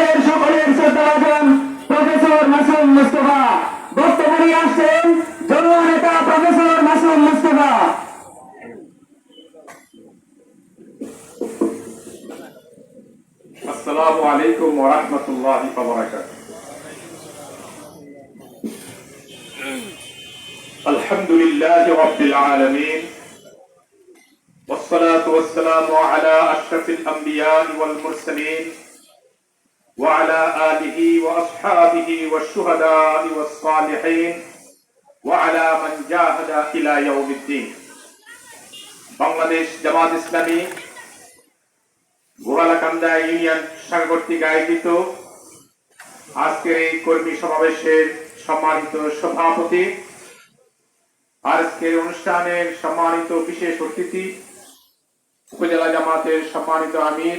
আমাদের সকলের শ্রদ্ধাভাজন প্রফেসর মাসুম মুস্তফা বক্তব্য নিয়ে আসছেন জনতা নেতা প্রফেসর মাসুম মুস্তফা। আসসালামু আলাইকুম ওয়া রাহমাতুল্লাহি ওয়া বারাকাতুহু। আলহামদুলিল্লাহি রাব্বিল আলামিন والصلاة والسلام على أشرف الأنبياء والمرسلين وعلى آله وأصحابه والشهداء والصالحين وعلى من جاهد إلى يوم الدين। বাংলাদেশ জামাত ইসলামী গোয়ালাকান্দা ইউনিয়ন শাখা কর্তৃক আয়োজিত আজকের এই কর্মী সমাবেশের সম্মানিত সভাপতি, আজকের অনুষ্ঠানের সম্মানিত বিশেষ অতিথি, উপজেলা জামাতের সম্মানিত আমির,